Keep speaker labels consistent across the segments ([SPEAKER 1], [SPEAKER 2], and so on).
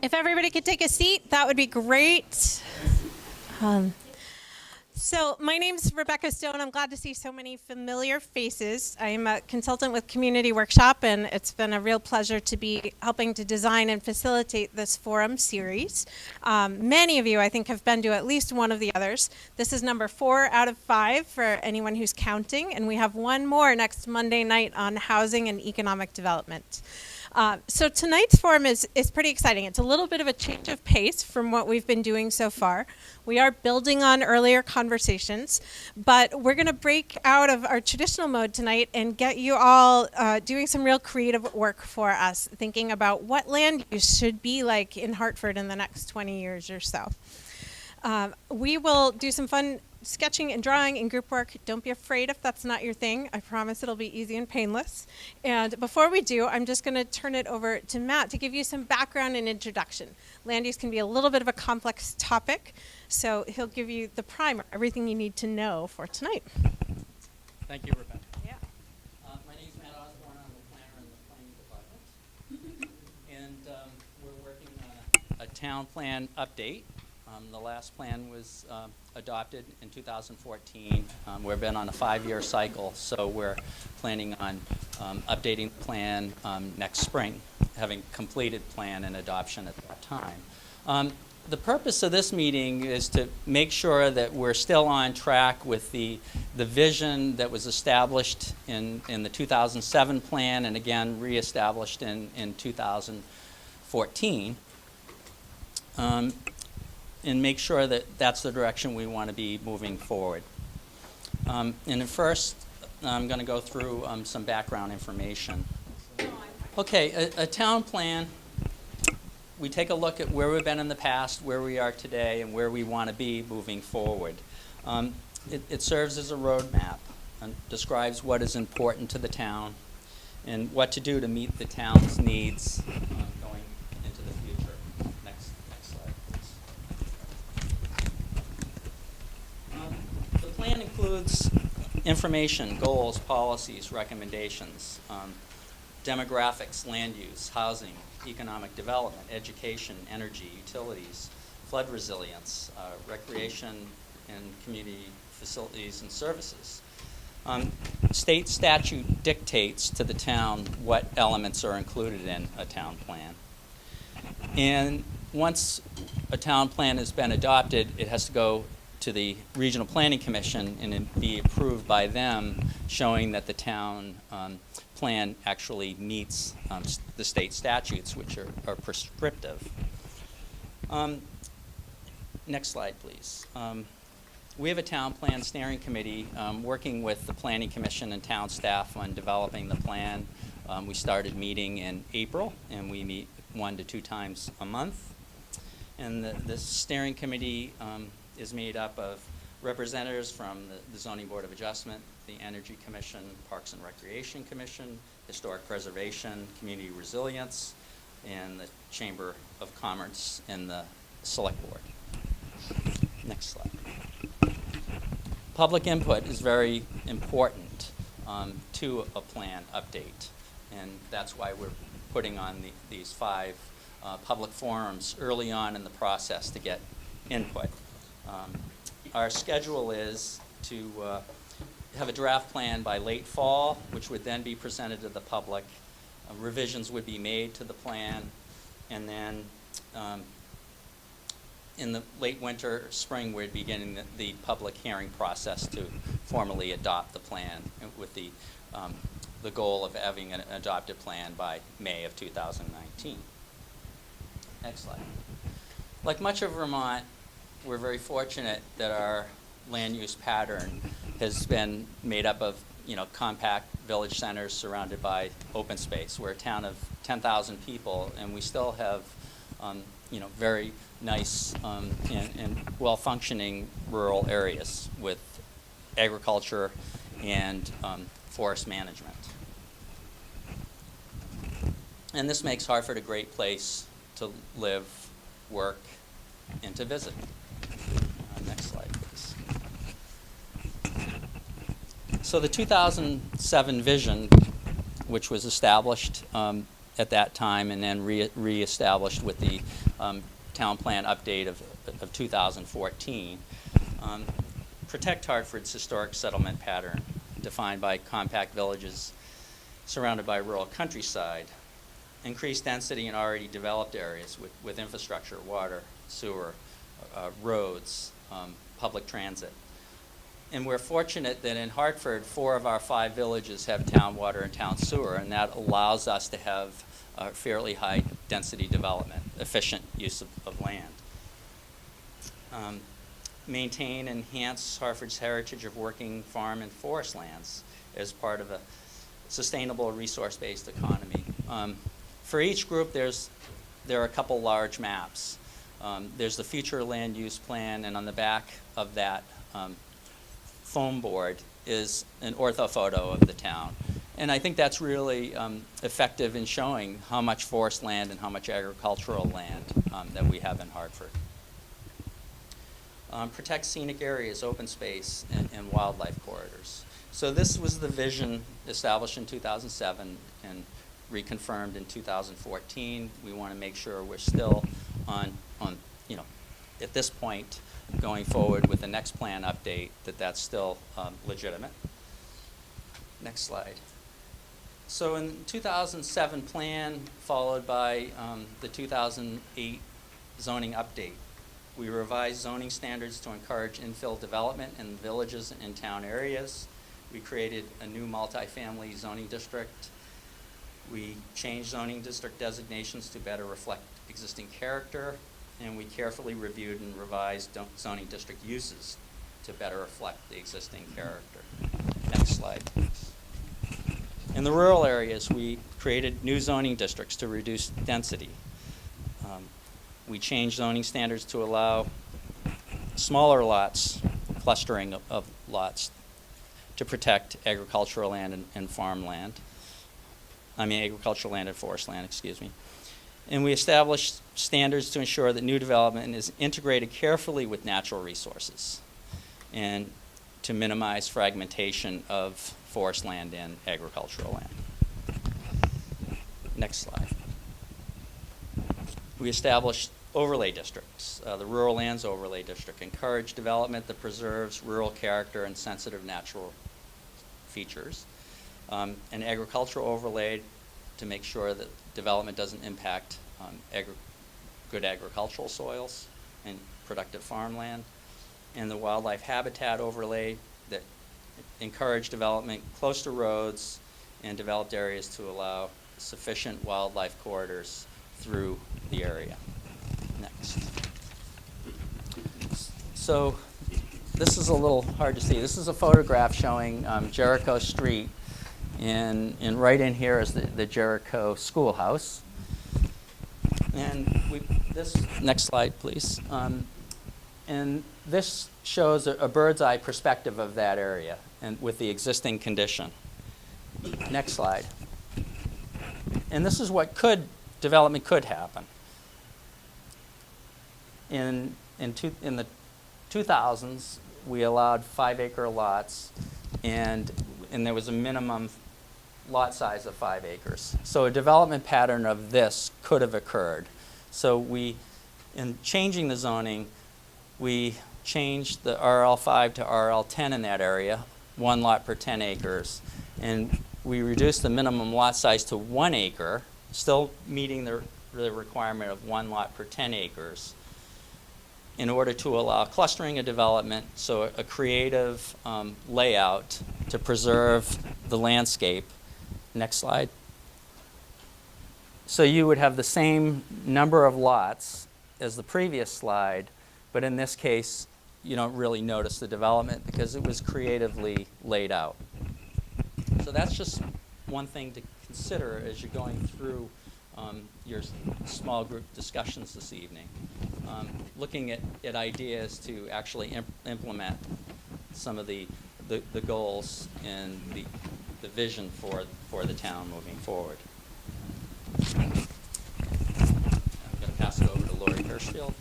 [SPEAKER 1] If everybody could take a seat, that would be great. So my name's Rebecca Stone. I'm glad to see so many familiar faces. I'm a consultant with Community Workshop, and it's been a real pleasure to be helping to design and facilitate this forum series. Many of you, I think, have been to at least one of the others. This is number 4 out of 5 for anyone who's counting, and we have one more next Monday night on housing and economic development. So tonight's forum is pretty exciting. It's a little bit of a change of pace from what we've been doing so far. We are building on earlier conversations, but we're going to break out of our traditional mode tonight and get you all doing some real creative work for us, thinking about what land use should be like in Hartford in the next 20 years or so. We will do some fun sketching and drawing and group work. Don't be afraid if that's not your thing. I promise it'll be easy and painless. And before we do, I'm just going to turn it over to Matt to give you some background and introduction. Land use can be a little bit of a complex topic, so he'll give you the primer, everything you need to know for tonight.
[SPEAKER 2] Thank you, Rebecca.
[SPEAKER 1] Yeah.
[SPEAKER 2] My name is Matt Osborne. I'm the planner in the planning department. And we're working on a town plan update. The last plan was adopted in 2014. We've been on a 5-year cycle, so we're planning on updating the plan next spring, having completed plan and adoption at that time. The purpose of this meeting is to make sure that we're still on track with the vision that was established in the 2007 plan and again reestablished in 2014. And make sure that that's the direction we want to be moving forward. And first, I'm going to go through some background information. Okay, a town plan, we take a look at where we've been in the past, where we are today, and where we want to be moving forward. It serves as a roadmap and describes what is important to the town and what to do to meet the town's needs going into the future. Next slide, please. The plan includes information, goals, policies, recommendations, demographics, land use, housing, economic development, education, energy, utilities, flood resilience, recreation and community facilities and services. State statute dictates to the town what elements are included in a town plan. And once a town plan has been adopted, it has to go to the Regional Planning Commission and be approved by them, showing that the town plan actually meets the state statutes, which are prescriptive. Next slide, please. We have a town plan steering committee working with the Planning Commission and town staff on developing the plan. We started meeting in April, and we meet 1 to 2 times a month. And the steering committee is made up of representatives from the Zoning Board of Adjustment, the Energy Commission, Parks and Recreation Commission, Historic Preservation, Community Resilience, and the Chamber of Commerce and the Select Board. Next slide. Public input is very important to a plan update, and that's why we're putting on these 5 public forums early on in the process to get input. Our schedule is to have a draft plan by late fall, which would then be presented to the public. Revisions would be made to the plan, and then in the late winter, spring, we're beginning the public hearing process to formally adopt the plan with the goal of having an adopted plan by May of 2019. Next slide. Like much of Vermont, we're very fortunate that our land use pattern has been made up of, compact village centers surrounded by open space. We're a town of 10,000 people, and we still have, very nice and well-functioning rural areas with agriculture and forest management. And this makes Hartford a great place to live, work, and to visit. Next slide, please. So the 2007 vision, which was established at that time, and then reestablished with the town plan update of 2014. Protect Hartford's historic settlement pattern, defined by compact villages surrounded by rural countryside. Increase density in already developed areas with infrastructure, water, sewer, roads, public transit. And we're fortunate that in Hartford, 4 of our 5 villages have town water and town sewer, and that allows us to have fairly high density development, efficient use of land. Maintain and enhance Hartford's heritage of working farm and forest lands as part of a sustainable resource-based economy. For each group, there are a couple large maps. There's the future land use plan, and on the back of that foam board is an orthophoto of the town. And I think that's really effective in showing how much forest land and how much agricultural land that we have in Hartford. Protect scenic areas, open space, and wildlife corridors. So this was the vision established in 2007 and reconfirmed in 2014. We want to make sure we're still on at this point, going forward with the next plan update, that's still legitimate. Next slide. So in 2007 plan, followed by the 2008 zoning update, we revised zoning standards to encourage infill development in villages and town areas. We created a new multifamily zoning district. We changed zoning district designations to better reflect existing character, and we carefully reviewed and revised zoning district uses to better reflect the existing character. Next slide, please. In the rural areas, we created new zoning districts to reduce density. We changed zoning standards to allow smaller lots, clustering of lots, to protect agricultural land and farmland. Agricultural land and forest land, excuse me. And we established standards to ensure that new development is integrated carefully with natural resources and to minimize fragmentation of forest land and agricultural land. Next slide. We established overlay districts. The Rural Lands Overlay District encouraged development that preserves rural character and sensitive natural features. An agricultural overlay to make sure that development doesn't impact good agricultural soils and productive farmland. And the wildlife habitat overlay that encouraged development close to roads and developed areas to allow sufficient wildlife corridors through the area. Next. So this is a little hard to see. This is a photograph showing Jericho Street, and right in here is the Jericho Schoolhouse. And this, next slide, please. And this shows a bird's eye perspective of that area and with the existing condition. Next slide. And this is what development could happen. In the 2000s, we allowed 5-acre lots, and there was a minimum lot size of 5 acres. So a development pattern of this could have occurred. So in changing the zoning, we changed the RL5 to RL10 in that area, 1 lot per 10 acres. And we reduced the minimum lot size to 1 acre, still meeting the requirement of 1 lot per 10 acres, in order to allow clustering of development, so a creative layout to preserve the landscape. Next slide. So you would have the same number of lots as the previous slide, but in this case, you don't really notice the development because it was creatively laid out. So that's just one thing to consider as you're going through your small group discussions this evening. Looking at ideas to actually implement some of the goals and the vision for the town moving forward. I'm going to pass it over to Lori Hirschfield.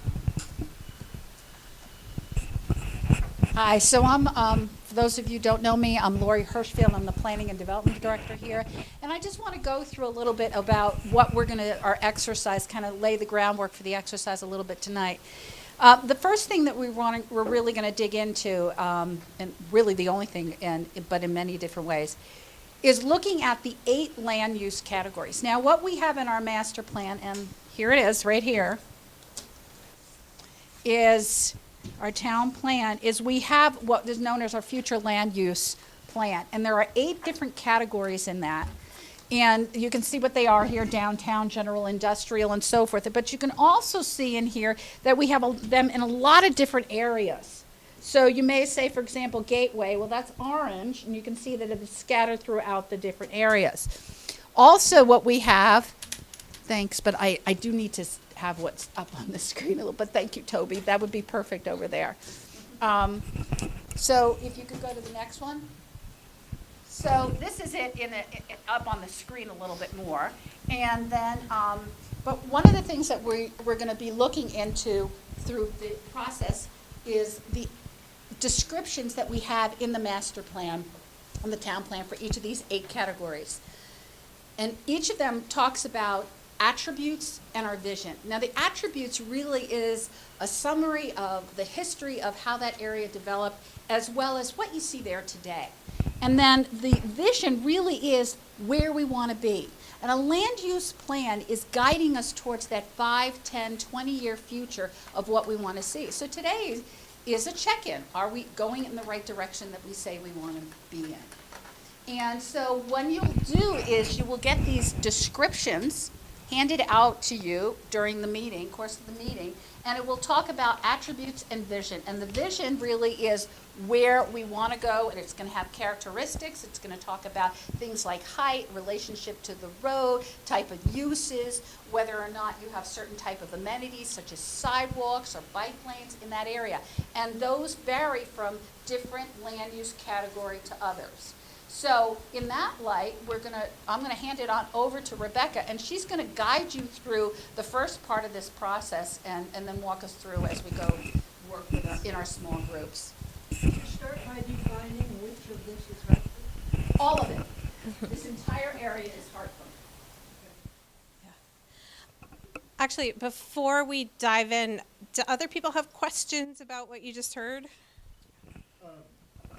[SPEAKER 3] Hi, so I'm For those of you who don't know me, I'm Lori Hirschfield. I'm the Planning and Development Director here. And I just want to go through a little bit about what we're going to, our exercise, kind of lay the groundwork for the exercise a little bit tonight. The first thing that we're really going to dig into, and really the only thing, but in many different ways, is looking at the 8 land use categories. Now, what we have in our master plan, and here it is, right here, is our town plan, is we have what is known as our future land use plan. And there are 8 different categories in that. And you can see what they are here: downtown, general, industrial, and so forth. But you can also see in here that we have them in a lot of different areas. So you may say, for example, Gateway, well, that's orange, and you can see that it's scattered throughout the different areas. Also, what we have, thanks, but I do need to have what's up on the screen a little, but thank you, Toby. That would be perfect over there. So if you could go to the next one. So this is it up on the screen a little bit more. And then, but one of the things that we're going to be looking into through the process is the descriptions that we have in the master plan, and the town plan for each of these 8 categories. And each of them talks about attributes and our vision. Now, the attributes really is a summary of the history of how that area developed, as well as what you see there today. And then the vision really is where we want to be. And a land use plan is guiding us towards that 5, 10, 20-year future of what we want to see. So today is a check-in. Are we going in the right direction that we say we want to be in? And so what you'll do is you will get these descriptions handed out to you during the meeting, course of the meeting, and it will talk about attributes and vision. And the vision really is where we want to go, and it's going to have characteristics. It's going to talk about things like height, relationship to the road, type of uses, whether or not you have certain type of amenities such as sidewalks or bike lanes in that area. And those vary from different land use category to others. So in that light, I'm going to hand it on over to Rebecca, and she's going to guide you through the first part of this process and then walk us through as we go work with us in our small groups.
[SPEAKER 4] Start by defining which of this is Hartford.
[SPEAKER 3] All of it. This entire area is Hartford.
[SPEAKER 1] Actually, before we dive in, do other people have questions about what you just heard?
[SPEAKER 5] On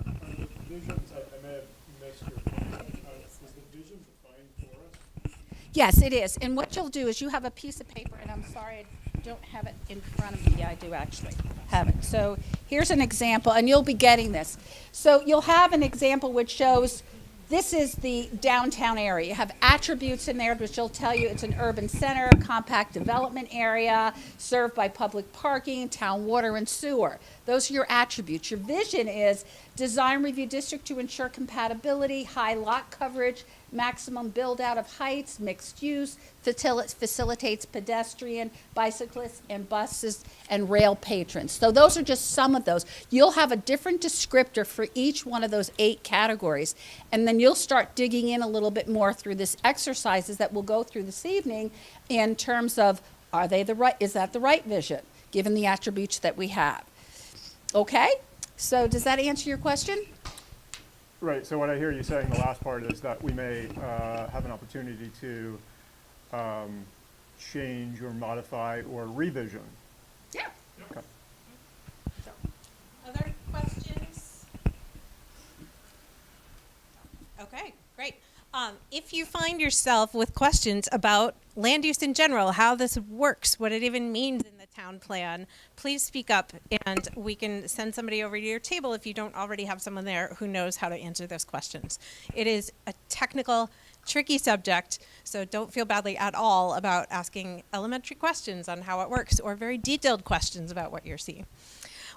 [SPEAKER 5] the visions, I may have missed your comment. Is the vision defined for us?
[SPEAKER 3] Yes, it is. And what you'll do is you have a piece of paper, and I'm sorry I don't have it in front of me. Yeah, I do actually have it. So here's an example, and you'll be getting this. So you'll have an example which shows this is the downtown area. You have attributes in there which will tell you it's an urban center, compact development area, served by public parking, town water and sewer. Those are your attributes. Your vision is design review district to ensure compatibility, high lot coverage, maximum build out of heights, mixed use, facilitates pedestrian, bicyclists, and buses and rail patrons. So those are just some of those. You'll have a different descriptor for each one of those 8 categories, and then you'll start digging in a little bit more through this exercises that we'll go through this evening in terms of is that the right vision given the attributes that we have. Okay? So does that answer your question?
[SPEAKER 5] Right, so what I hear you saying, the last part, is that we may have an opportunity to change or modify or revision.
[SPEAKER 3] Yeah.
[SPEAKER 5] Okay.
[SPEAKER 1] Other questions? Okay, great. If you find yourself with questions about land use in general, how this works, what it even means in the town plan, please speak up, and we can send somebody over to your table if you don't already have someone there who knows how to answer those questions. It is a technical, tricky subject, so don't feel badly at all about asking elementary questions on how it works or very detailed questions about what you're seeing.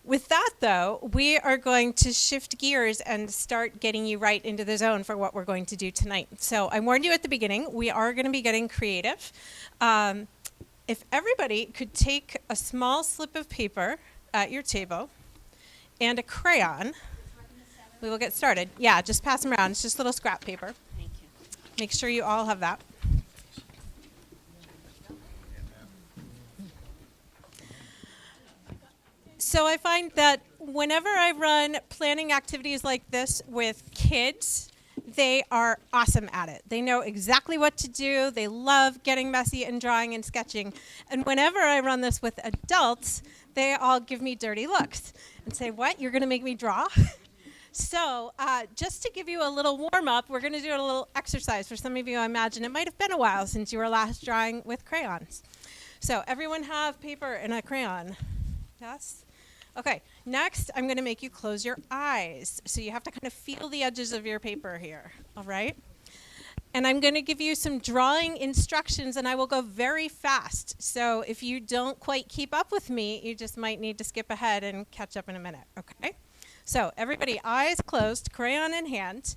[SPEAKER 1] With that, though, we are going to shift gears and start getting you right into the zone for what we're going to do tonight. So I warned you at the beginning, we are going to be getting creative. If everybody could take a small slip of paper at your table and a crayon, we will get started. Yeah, just pass them around. It's just a little scrap paper.
[SPEAKER 3] Thank you.
[SPEAKER 1] Make sure you all have that. So I find that whenever I run planning activities like this with kids, they are awesome at it. They know exactly what to do. They love getting messy and drawing and sketching. And whenever I run this with adults, they all give me dirty looks and say, "What? You're going to make me draw?" So just to give you a little warm-up, we're going to do a little exercise. For some of you, I imagine it might have been a while since you were last drawing with crayons. So everyone have paper and a crayon? Yes? Okay, next I'm going to make you close your eyes. So you have to kind of feel the edges of your paper here, all right? And I'm going to give you some drawing instructions, and I will go very fast. So if you don't quite keep up with me, you just might need to skip ahead and catch up in a minute, okay? So everybody, eyes closed, crayon in hand.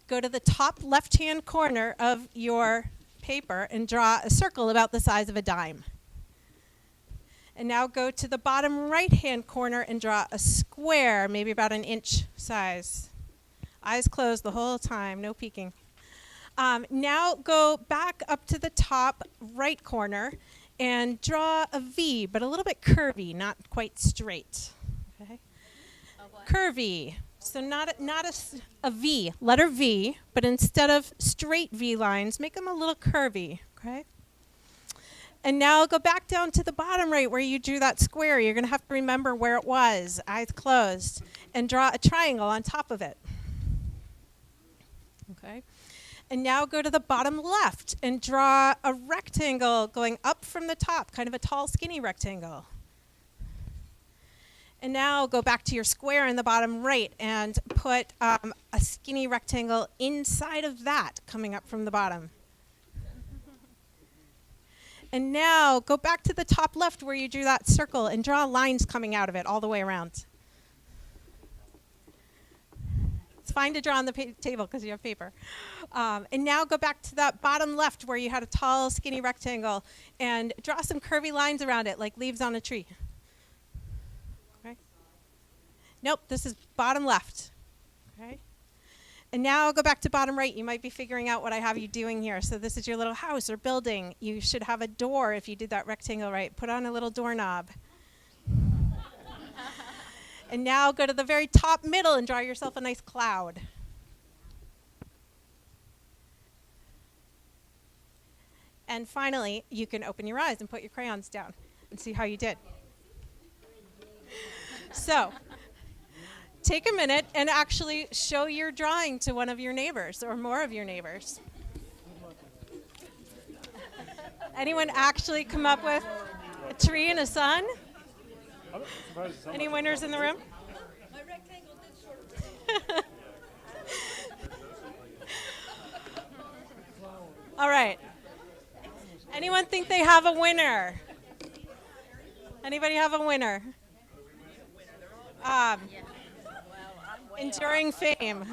[SPEAKER 1] Go to the top left-hand corner of your paper and draw a circle about the size of a dime. And now go to the bottom right-hand corner and draw a square, maybe about an inch size. Eyes closed the whole time, no peeking. Now go back up to the top right corner and draw a V, but a little bit curvy, not quite straight. Okay? Curvy. So not a V, letter V, but instead of straight V lines, make them a little curvy. Okay? And now go back down to the bottom right where you drew that square. You're going to have to remember where it was, eyes closed, and draw a triangle on top of it. Okay? And now go to the bottom left and draw a rectangle going up from the top, kind of a tall, skinny rectangle. And now go back to your square in the bottom right and put a skinny rectangle inside of that coming up from the bottom. And now go back to the top left where you drew that circle and draw lines coming out of it all the way around. It's fine to draw on the table because you have paper. And now go back to that bottom left where you had a tall, skinny rectangle and draw some curvy lines around it like leaves on a tree. Okay. Nope, this is bottom left. Okay. And now go back to bottom right. You might be figuring out what I have you doing here. So this is your little house or building. You should have a door if you did that rectangle right. Put on a little doorknob. And now go to the very top middle and draw yourself a nice cloud. And finally, you can open your eyes and put your crayons down and see how you did. So, take a minute and actually show your drawing to one of your neighbors or more of your neighbors. Anyone actually come up with a tree and a sun? Any winners in the room?
[SPEAKER 4] My rectangle did sort of.
[SPEAKER 1] All right. Anyone think they have a winner? Anybody have a winner? Enduring fame.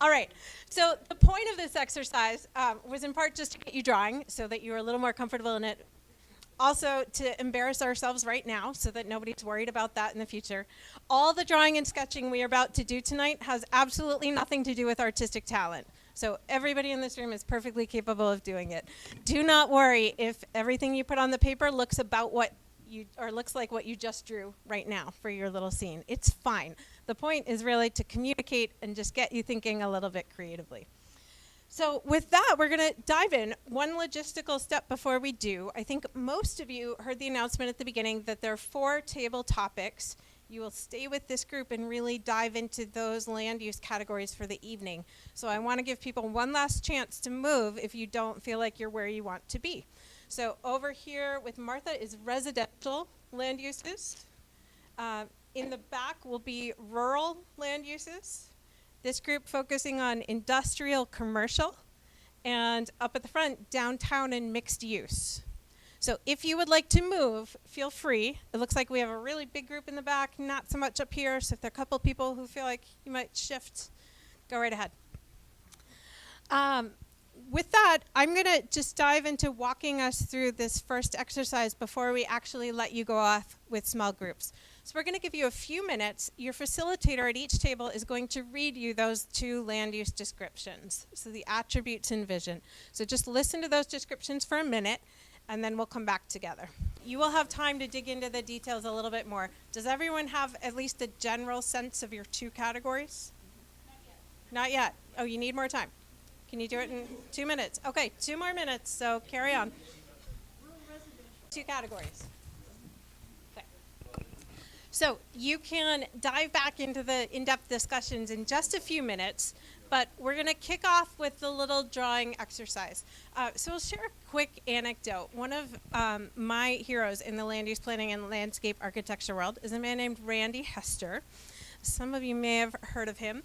[SPEAKER 1] All right. So the point of this exercise was in part just to get you drawing so that you were a little more comfortable in it. Also to embarrass ourselves right now so that nobody's worried about that in the future. All the drawing and sketching we are about to do tonight has absolutely nothing to do with artistic talent. So everybody in this room is perfectly capable of doing it. Do not worry if everything you put on the paper looks about what you, or looks like what you just drew right now for your little scene. It's fine. The point is really to communicate and just get you thinking a little bit creatively. So with that, we're going to dive in. One logistical step before we do. I think most of you heard the announcement at the beginning that there are 4 table topics. You will stay with this group and really dive into those land use categories for the evening. So I want to give people one last chance to move if you don't feel like you're where you want to be. So over here with Martha is residential land uses. In the back will be rural land uses. This group focusing on industrial commercial, and up at the front, downtown and mixed use. So if you would like to move, feel free. It looks like we have a really big group in the back, not so much up here, so if there are a couple people who feel like you might shift, go right ahead. With that, I'm going to just dive into walking us through this first exercise before we actually let you go off with small groups. So we're going to give you a few minutes. Your facilitator at each table is going to read you those 2 land use descriptions, so the attributes and vision. So just listen to those descriptions for a minute, and then we'll come back together. you will have time to dig into the details a little bit more. Does everyone have at least a general sense of your two categories? Not yet. Oh, you need more time. Can you do it in 2 minutes? Okay, 2 more minutes, so carry on. Two categories. Okay. So you can dive back into the in-depth discussions in just a few minutes, but we're going to kick off with the little drawing exercise. So I'll share a quick anecdote. One of my heroes in the land use planning and landscape architecture world is a man named Randy Hester. Some of you may have heard of him.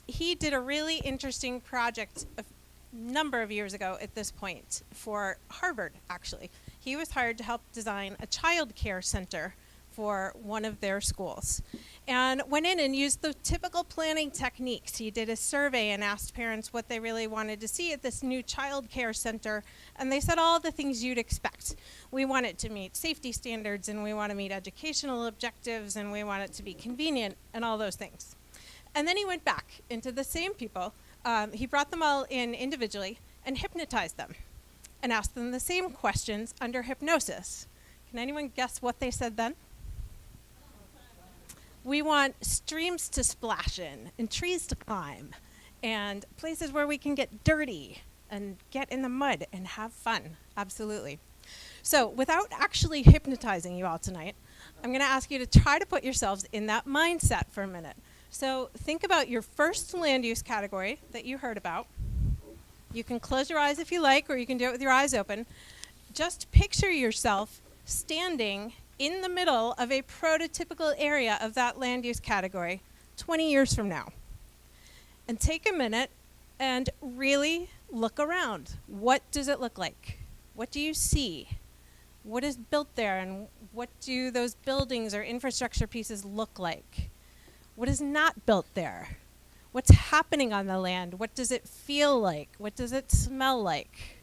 [SPEAKER 1] He did a really interesting project a number of years ago at this point for Harvard, actually. He was hired to help design a child care center for one of their schools, and went in and used the typical planning techniques. He did a survey and asked parents what they really wanted to see at this new child care center, and they said all the things you'd expect. We want it to meet safety standards, and we want to meet educational objectives, and we want it to be convenient, and all those things. And then he went back into the same people. He brought them all in individually and hypnotized them and asked them the same questions under hypnosis. Can anyone guess what they said then? We want streams to splash in and trees to climb and places where we can get dirty and get in the mud and have fun. Absolutely. So without actually hypnotizing you all tonight, I'm going to ask you to try to put yourselves in that mindset for a minute. So think about your first land use category that you heard about. You can close your eyes if you like, or you can do it with your eyes open. Just picture yourself standing in the middle of a prototypical area of that land use category 20 years from now. And take a minute and really look around. What does it look like? What do you see? What is built there, and what do those buildings or infrastructure pieces look like? What is not built there? What's happening on the land? What does it feel like? What does it smell like?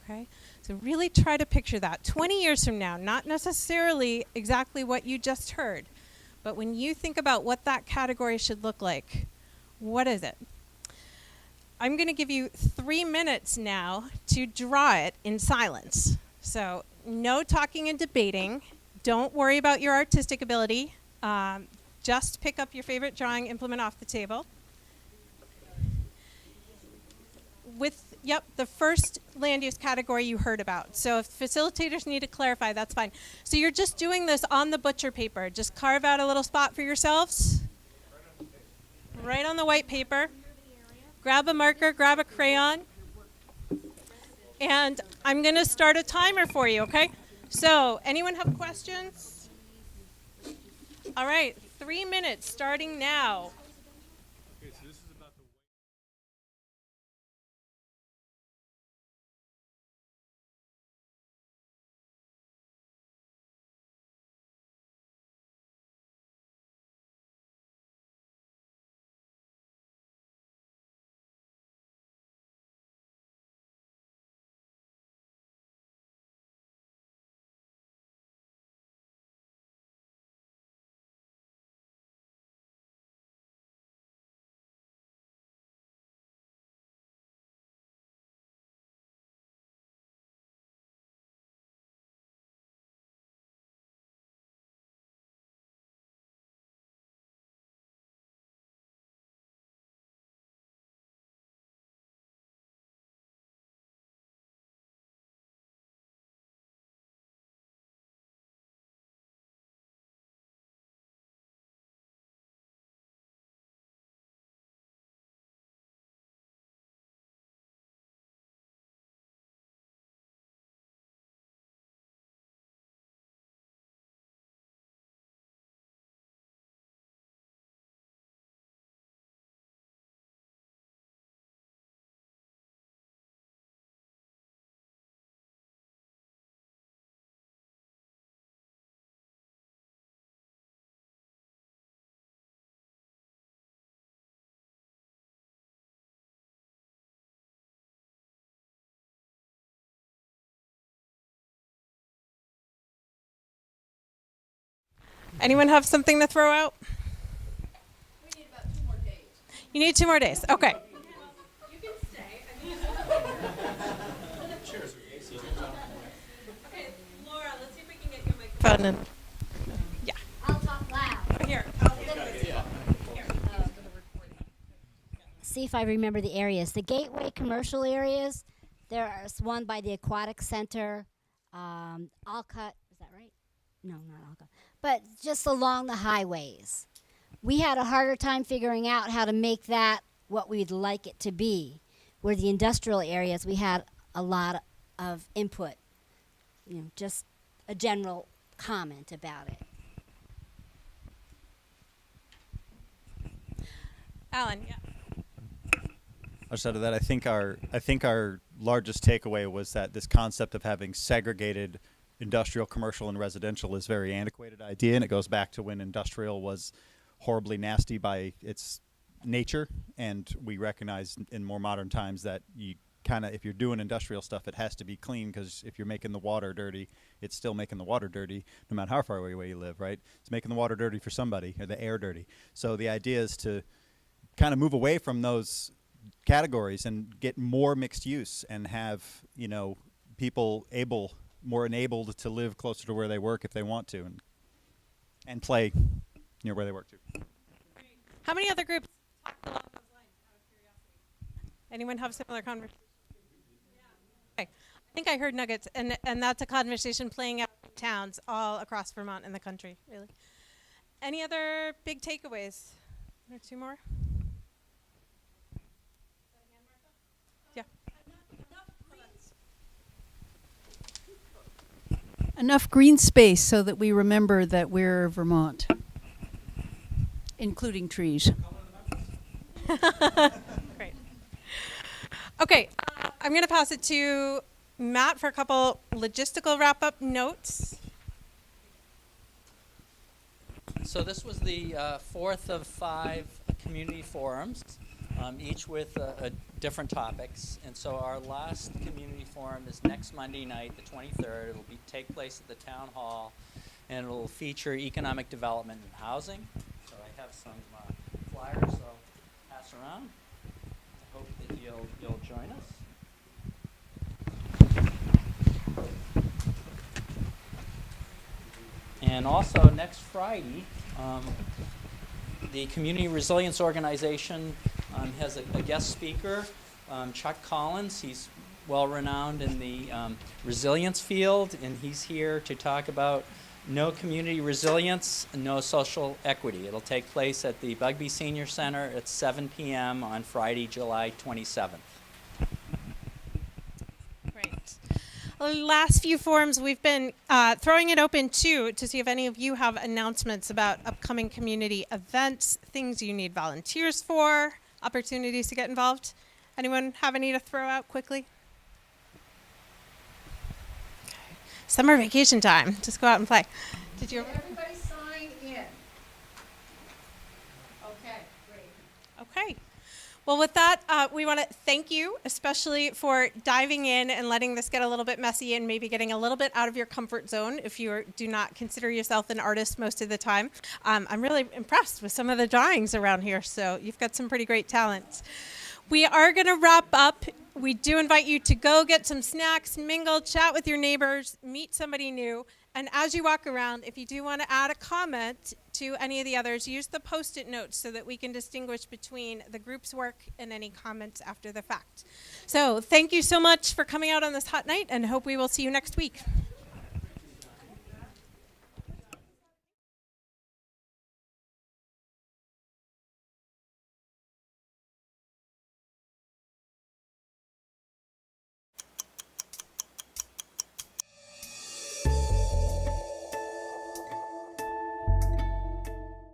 [SPEAKER 1] Okay? So really try to picture that 20 years from now, not necessarily exactly what you just heard, but when you think about what that category should look like, what is it? I'm going to give you 3 minutes now to draw it in silence. So no talking and debating. Don't worry about your artistic ability. Just pick up your favorite drawing implement off the table. With, the first land use category you heard about. So if facilitators need to clarify, that's fine. So you're just doing this on the butcher paper. Just carve out a little spot for yourselves. Right on the white paper. Grab a marker, grab a crayon. And I'm going to start a timer for you, okay? So anyone have questions? All right, 3 minutes starting now. Anyone have something to throw out?
[SPEAKER 3] We need about 2 more days.
[SPEAKER 1] You need 2 more days. Okay.
[SPEAKER 3] You can stay.
[SPEAKER 1] Okay, Laura, let's one. And yeah.
[SPEAKER 6] I'll talk loud.
[SPEAKER 1] Here.
[SPEAKER 6] See if I remember the areas. The gateway commercial areas, there's one by the Aquatic Center, Alcott, is that right? No, not Alcott. But just along the highways. We had a harder time figuring out how to make that what we'd like it to be. Where the industrial areas, we had a lot of input. You know, just a general comment about it.
[SPEAKER 1] Alan, yeah.
[SPEAKER 7] Outside of that, I think our largest takeaway was that this concept of having segregated industrial, commercial, and residential is a very antiquated idea, and it goes back to when industrial was horribly nasty by its nature, and we recognize in more modern times that you kind of, if you're doing industrial stuff, it has to be clean, because if you're making the water dirty, it's still making the water dirty, no matter how far away you live, right? It's making the water dirty for somebody, or the air dirty. So the idea is to kind of move away from those categories and get more mixed use and have, you know, people more enabled to live closer to where they work if they want to, and play near where they work too.
[SPEAKER 1] How many other groups talked along those lines, out of curiosity? Anyone have similar conversations? Okay. I think I heard nuggets, and that's a conversation playing out in towns all across Vermont and the country, really. Any other big takeaways? One or two more? Yeah.
[SPEAKER 4] Enough green space so that we remember that we're Vermont, including trees.
[SPEAKER 1] Great. Okay, I'm going to pass it to Matt for a couple logistical wrap-up notes.
[SPEAKER 2] So this was the fourth of 5 community forums, each with different topics. And so our last community forum is next Monday night, the 23rd. It'll take place at the town hall, and it'll feature economic development and housing. So I have some flyers I'll pass around. I hope that you'll join us. And also next Friday, the Community Resilience Organization has a guest speaker, Chuck Collins. He's well-renowned in the resilience field, and he's here to talk about no community resilience, no social equity. It'll take place at the Bugby Senior Center at 7 p.m. on Friday, July 27th.
[SPEAKER 1] Great. Last few forums, we've been throwing it open too to see if any of you have announcements about upcoming community events, things you need volunteers for, opportunities to get involved. Anyone have any to throw out quickly? Okay. Summer vacation time. Just go out and play. Did you?
[SPEAKER 3] Everybody sign in. Okay, great.
[SPEAKER 1] Okay. Well, with that, we want to thank you, especially for diving in and letting this get a little bit messy and maybe getting a little bit out of your comfort zone if you do not consider yourself an artist most of the time. I'm really impressed with some of the drawings around here, so you've got some pretty great talents. We are going to wrap up. We do invite you to go get some snacks, mingle, chat with your neighbors, meet somebody new. And as you walk around, if you do want to add a comment to any of the others, use the Post-it notes so that we can distinguish between the group's work and any comments after the fact. So thank you so much for coming out on this hot night, and hope we will see you next week.